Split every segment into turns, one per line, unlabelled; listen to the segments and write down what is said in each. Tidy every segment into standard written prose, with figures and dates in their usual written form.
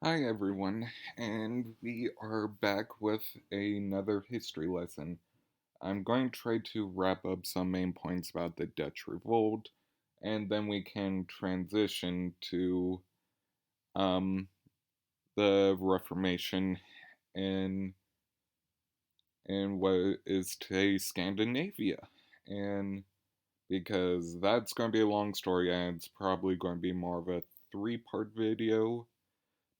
Hi everyone, and we are back with another history lesson. I'm going to try to wrap up some main points about the Dutch Revolt, and then we can transition to um, the Reformation in in what is today Scandinavia. And because that's going to be a long story, and it's probably going to be more of a three-part video.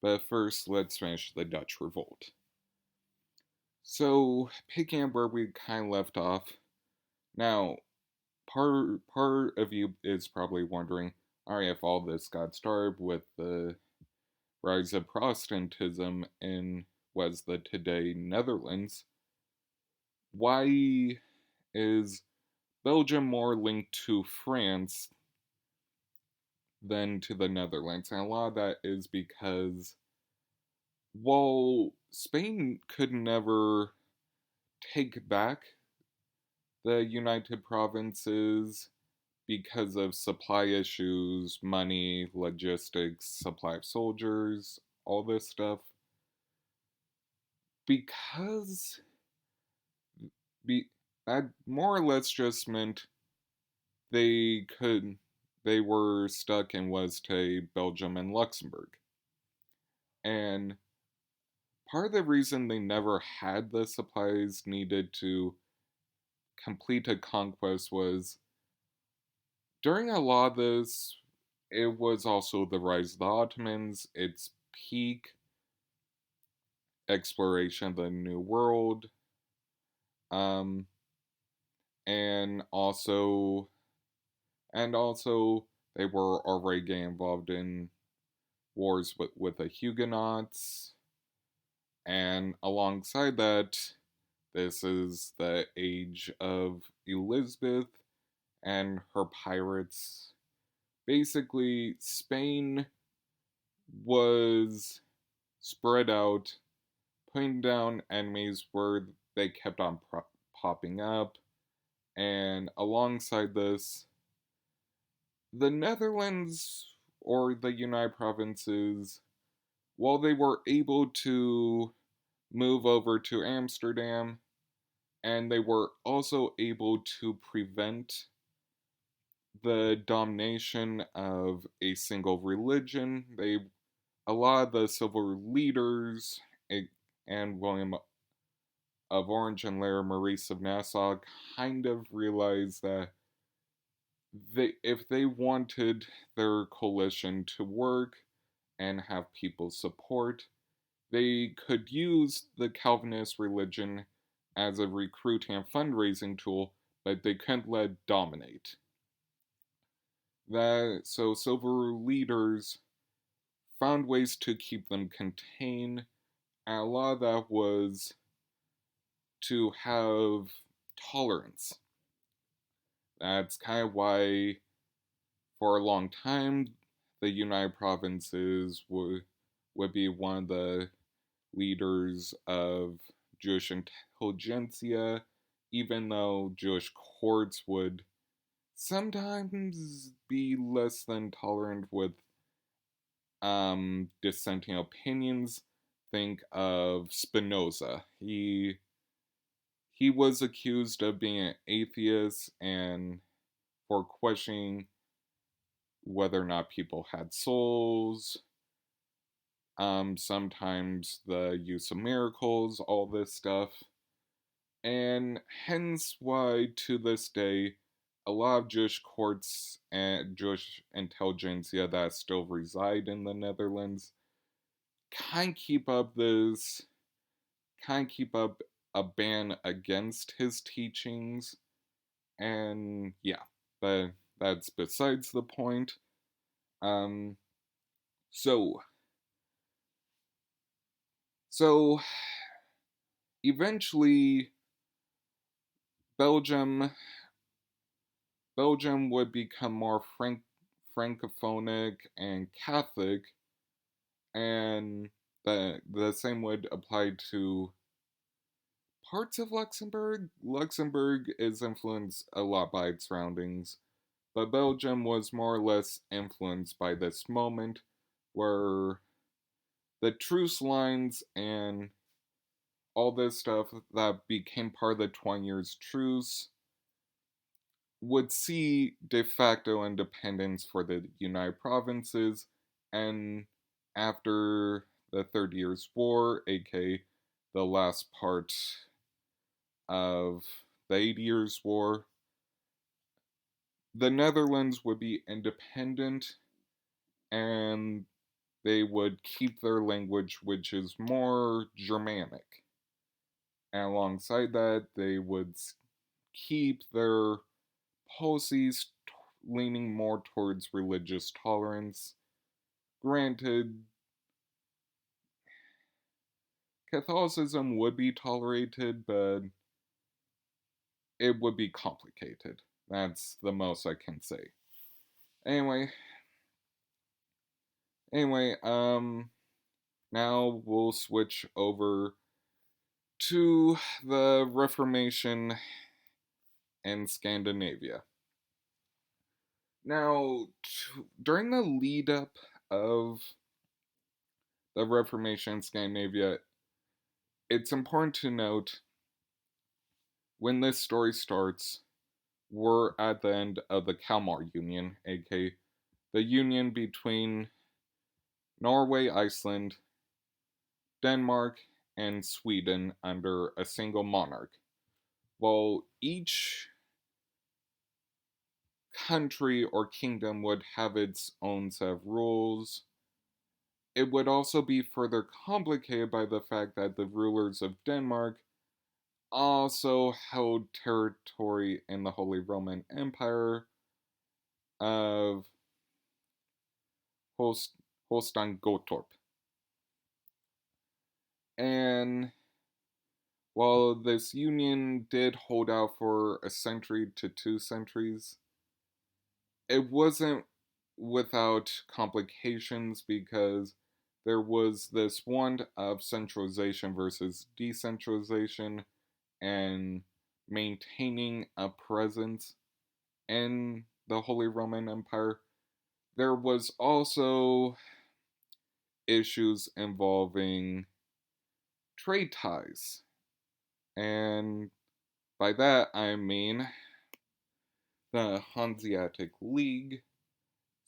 But first, let's finish the Dutch Revolt. So, picking up where we kind of left off, now, part of you is probably wondering, alright, if all this got started with the rise of Protestantism in was the today Netherlands, why is Belgium more linked to France than to the Netherlands? And a lot of that is because while Spain could never take back the United Provinces because of supply issues, money, logistics, supply of soldiers, all this stuff. Because be, that more or less just meant they could they were stuck in was to Belgium and Luxembourg. And part of the reason they never had the supplies needed to complete a conquest was during a lot of this, it was also the rise of the Ottomans, its peak exploration of the New World, um, and also they were already getting involved in wars with the Huguenots, and alongside that, this is the age of Elizabeth and her pirates. Basically, Spain was spread out, putting down enemies where they kept on popping up. And alongside this, the Netherlands or the United Provinces, while they were able to move over to Amsterdam, and they were also able to prevent the domination of a single religion. A lot of the civil leaders and William of Orange and Larry Maurice of Nassau kind of realized that if they wanted their coalition to work and have people's support, they could use the Calvinist religion as a recruiting and fundraising tool, but they couldn't let it dominate. So civil leaders found ways to keep them contained, and a lot of that was to have tolerance. That's kind of why, for a long time, the United Provinces would be one of the leaders of Jewish intelligentsia, even though Jewish courts would sometimes be less than tolerant with dissenting opinions. Think of Spinoza. He was accused of being an atheist and for questioning whether or not people had souls, sometimes the use of miracles, all this stuff. And hence why, to this day, a lot of Jewish courts and Jewish intelligentsia that still reside in the Netherlands kind of keep up a ban against his teachings. And yeah, but that's besides the point. Um, so so eventually, Belgium Belgium would become more francophonic and Catholic, and the same would apply to parts of Luxembourg. Luxembourg is influenced a lot by its surroundings, but Belgium was more or less influenced by this moment where the truce lines and all this stuff that became part of the 20 years truce would see de facto independence for the United Provinces, and after the 30 Years' War, aka the last part of the 80 Years' War, the Netherlands would be independent and they would keep their language, which is more Germanic. And alongside that, they would keep their policies leaning more towards religious tolerance. Granted, Catholicism would be tolerated, but it would be complicated. That's the most I can say. Anyway, anyway, now we'll switch over to the Reformation in Scandinavia. Now, during the lead up of the Reformation in Scandinavia, it's important to note when this story starts, we're at the end of the Kalmar Union, aka the union between Norway, Iceland, Denmark, and Sweden under a single monarch. While each country or kingdom would have its own set of rules, it would also be further complicated by the fact that the rulers of Denmark also held territory in the Holy Roman Empire of Holstein Gottorp. And while this union did hold out for a century to 2 centuries, it wasn't without complications because there was this one of centralization versus decentralization and maintaining a presence in the Holy Roman Empire. There was also issues involving trade ties. And by that I mean the Hanseatic League.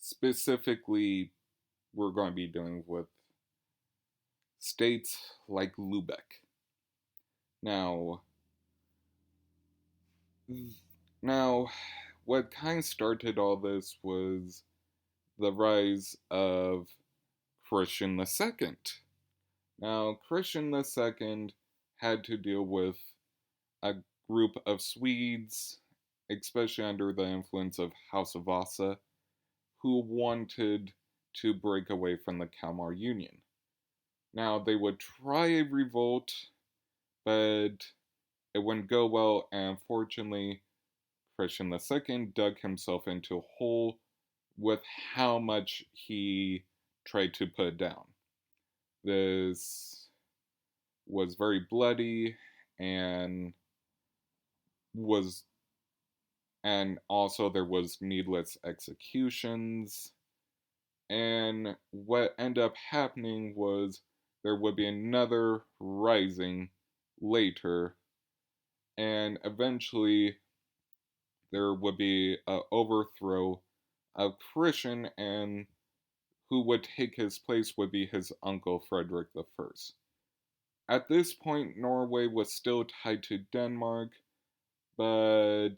Specifically, we're going to be dealing with states like Lubeck. Now, what kind of started all this was the rise of Christian II. Now, Christian II had to deal with a group of Swedes, especially under the influence of House of Vasa, who wanted to break away from the Kalmar Union. Now, they would try a revolt, but it wouldn't go well, and unfortunately, Christian II dug himself into a hole with how much he tried to put down. This was very bloody and also there was needless executions. And what ended up happening was there would be another rising later, and eventually there would be an overthrow of Christian, and who would take his place would be his uncle Frederick I. At this point, Norway was still tied to Denmark, but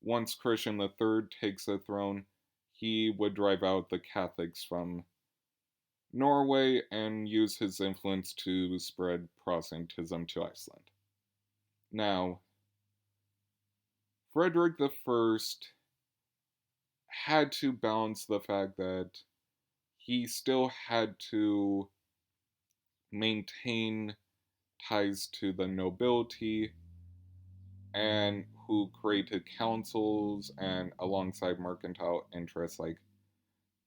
once Christian III takes the throne, he would drive out the Catholics from Norway and use his influence to spread Protestantism to Iceland. Now, Frederick I had to balance the fact that he still had to maintain ties to the nobility and who created councils and alongside mercantile interests like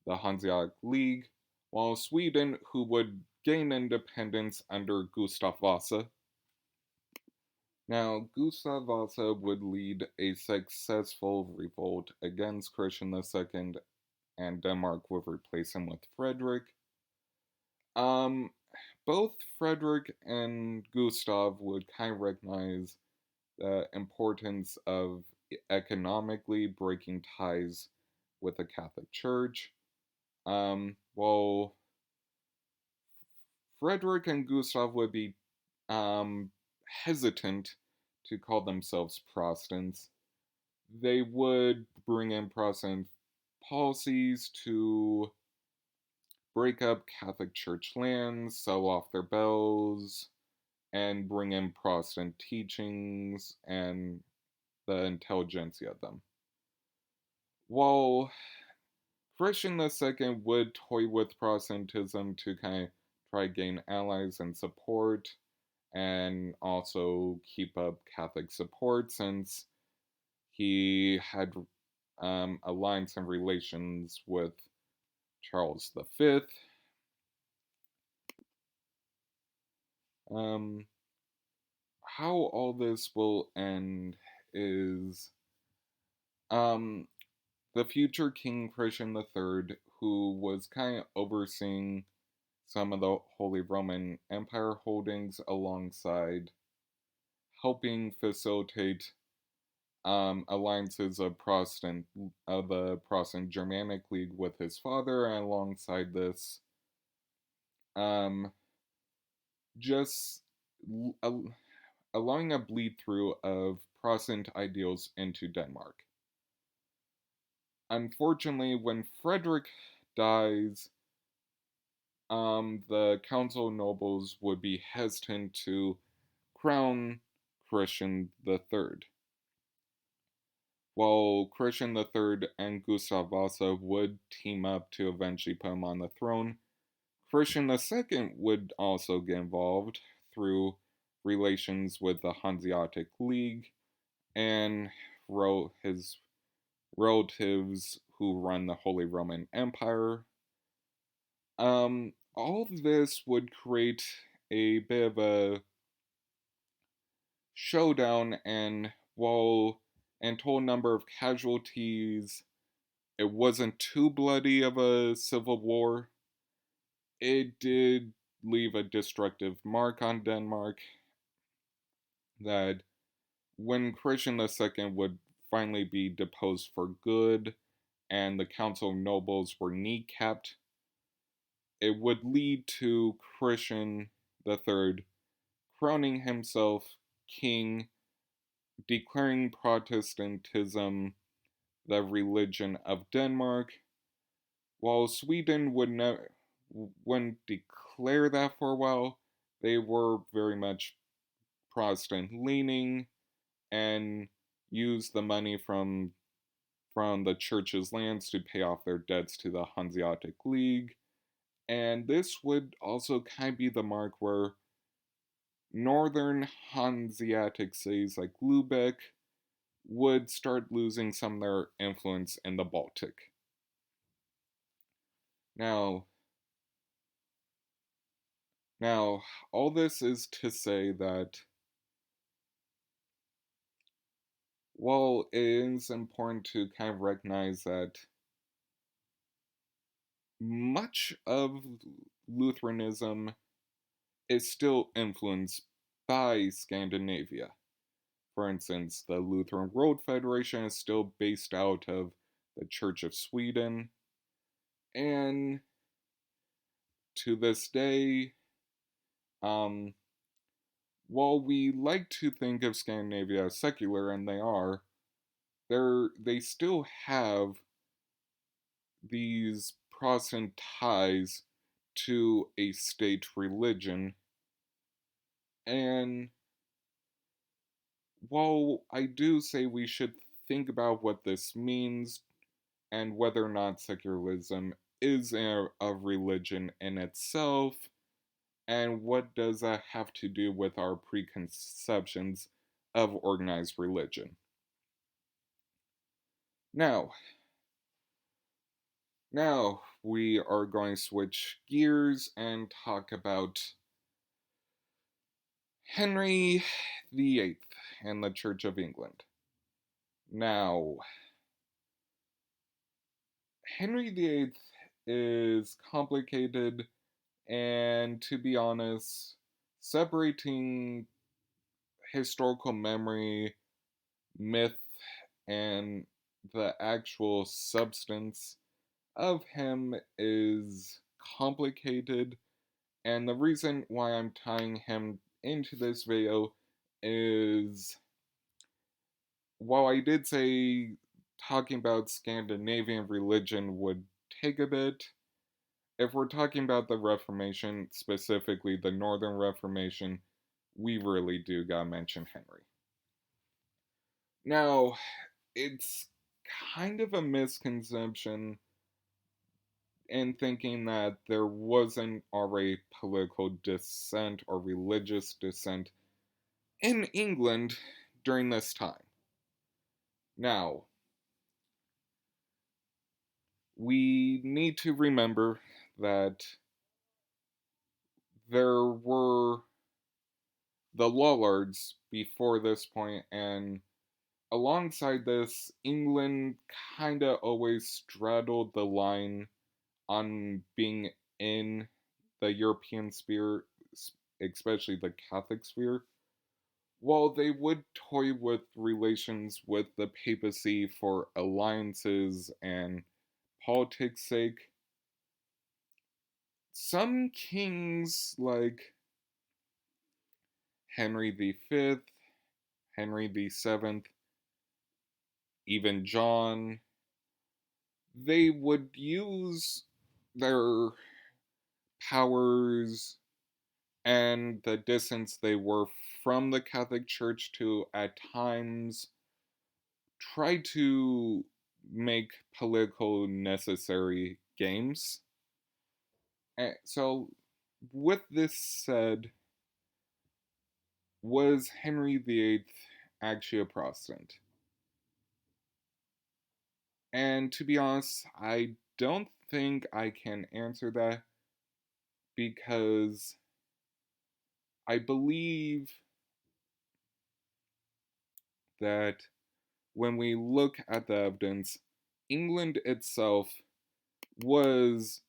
the Hanseatic League, while Sweden, who would gain independence under Gustav Vasa. Now, Gustav Vasa would lead a successful revolt against Christian II, and Denmark would replace him with Frederick. both Frederick and Gustav would kind of recognize the importance of economically breaking ties with the Catholic Church. Well, Frederick and Gustav would be um, hesitant to call themselves Protestants. They would bring in Protestant policies to break up Catholic Church lands, sell off their bells, and bring in Protestant teachings and the intelligentsia of them. While Christian II would toy with Protestantism to kind of try to gain allies and support, and also keep up Catholic support since he had alliance and relations with Charles V. Um, how all this will end is um, the future King Christian III, who was kind of overseeing some of the Holy Roman Empire holdings alongside helping facilitate alliances of the Protestant Germanic League with his father, and alongside this, um, just allowing a bleed through of Protestant ideals into Denmark. Unfortunately, when Frederick dies, the council of nobles would be hesitant to crown Christian III. While Christian III and Gustav Vasa would team up to eventually put him on the throne, Christian II would also get involved through relations with the Hanseatic League and wrote his relatives who run the Holy Roman Empire. All of this would create a bit of a showdown, and while and total number of casualties, it wasn't too bloody of a civil war. It did leave a destructive mark on Denmark that when Christian II would finally be deposed for good and the Council of Nobles were kneecapped, it would lead to Christian III crowning himself king, declaring Protestantism the religion of Denmark, while Sweden wouldn't declare that for a while. They were very much Protestant leaning and used the money from the church's lands to pay off their debts to the Hanseatic League. And this would also kind of be the mark where northern Hanseatic cities like Lübeck would start losing some of their influence in the Baltic. Now, now, all this is to say that while it is important to kind of recognize that much of Lutheranism is still influenced by Scandinavia. For instance, the Lutheran World Federation is still based out of the Church of Sweden, and to this day, um, while we like to think of Scandinavia as secular, and they are, they still have these Protestant ties to a state religion. And while I do say we should think about what this means and whether or not secularism is a religion in itself, and what does that have to do with our preconceptions of organized religion. Now, now we are going to switch gears and talk about Henry VIII and the Church of England. Now, Henry VIII is complicated And to be honest, separating historical memory, myth, and the actual substance of him is complicated. And the reason why I'm tying him into this video is, while I did say talking about Scandinavian religion would take a bit, if we're talking about the Reformation, specifically the Northern Reformation, we really do gotta mention Henry. Now, it's kind of a misconception in thinking that there wasn't already political dissent or religious dissent in England during this time. Now, we need to remember that there were the Lollards before this point, and alongside this, England kinda always straddled the line on being in the European sphere, especially the Catholic sphere. While they would toy with relations with the papacy for alliances and politics' sake, some kings like Henry V, Henry VII, even John, they would use their powers and the distance they were from the Catholic Church to, at times, try to make political necessary games. And so, with this said, was Henry VIII actually a Protestant? And to be honest, I don't think I can answer that, because I believe that when we look at the evidence, England itself was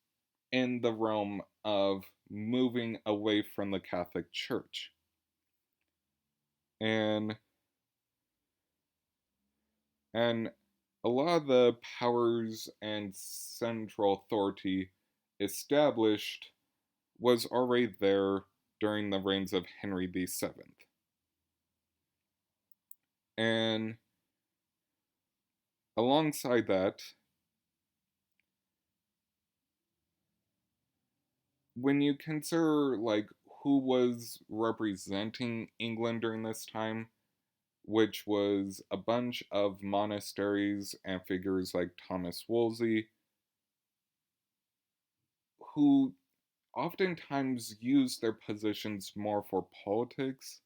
in the realm of moving away from the Catholic Church. And and a lot of the powers and central authority established was already there during the reigns of Henry VII. And alongside that, when you consider like who was representing England during this time, which was a bunch of monasteries and figures like Thomas Wolsey, who oftentimes used their positions more for politics,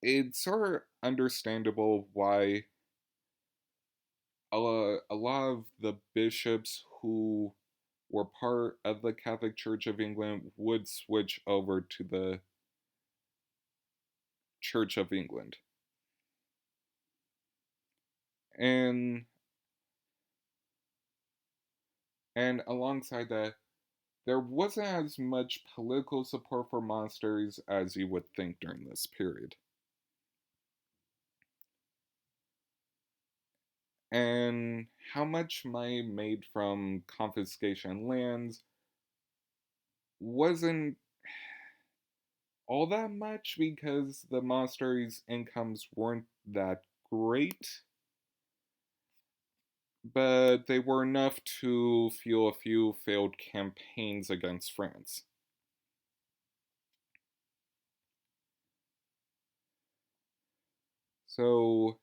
it's sort of understandable why a lot of the bishops who were part of the Catholic Church of England would switch over to the Church of England. And alongside that, there wasn't as much political support for monasteries as you would think during this period. And how much money made from confiscation lands wasn't all that much, because the monasteries' incomes weren't that great, but they were enough to fuel a few failed campaigns against France. So,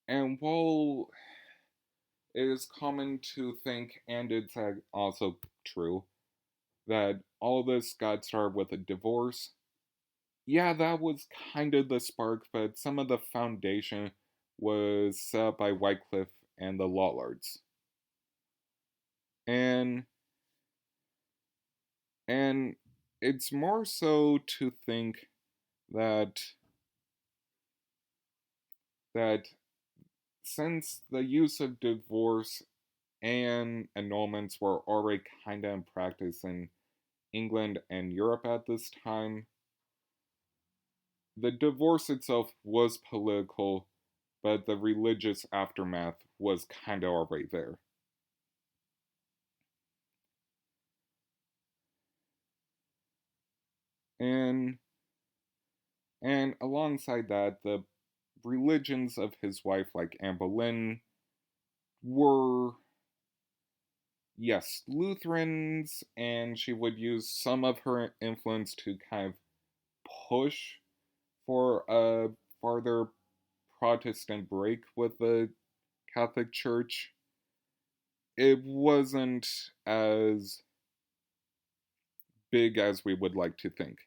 and while it is common to think, and it's also true, that all this got started with a divorce, yeah, that was kind of the spark, but some of the foundation was set up by Wycliffe and the Lollards. And and it's more so to think that that since the use of divorce and annulments were already kind of in practice in England and Europe at this time. The divorce itself was political, but the religious aftermath was kind of already there. And and alongside that, the religions of his wife, like Anne Boleyn, were, yes, Lutherans, and she would use some of her influence to kind of push for a farther Protestant break with the Catholic Church. It wasn't as big as we would like to think.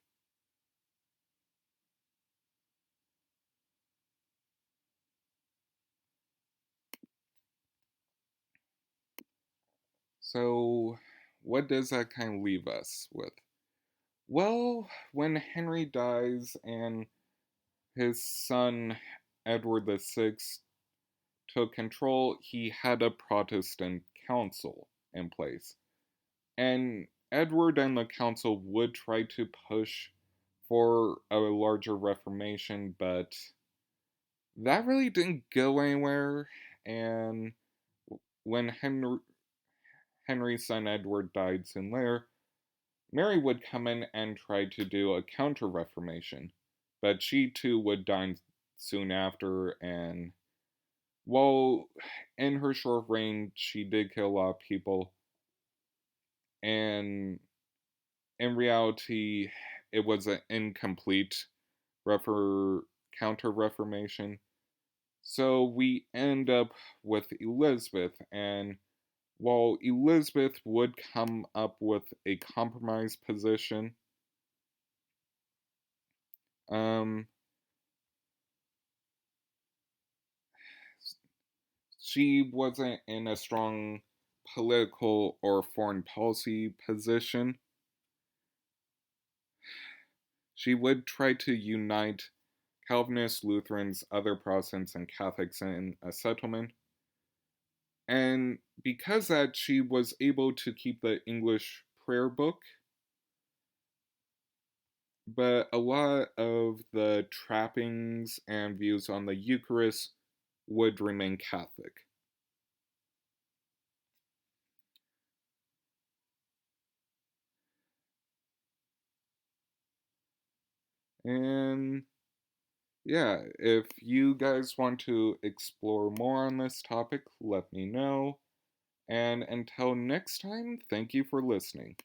So, what does that kind of leave us with? Well, when Henry dies and his son Edward VI took control, he had a Protestant council in place. And Edward and the council would try to push for a larger Reformation, but that really didn't go anywhere. And when Henry's son Edward died soon later, Mary would come in and try to do a counter Reformation, but she too would die soon after. And while in her short reign, she did kill a lot of people, and in reality, it was an incomplete counter Reformation. So we end up with Elizabeth, and while Elizabeth would come up with a compromise position, um, she wasn't in a strong political or foreign policy position. She would try to unite Calvinists, Lutherans, other Protestants, and Catholics in a settlement. And because that, she was able to keep the English prayer book, but a lot of the trappings and views on the Eucharist would remain Catholic. And yeah, if you guys want to explore more on this topic, let me know. And until next time, thank you for listening.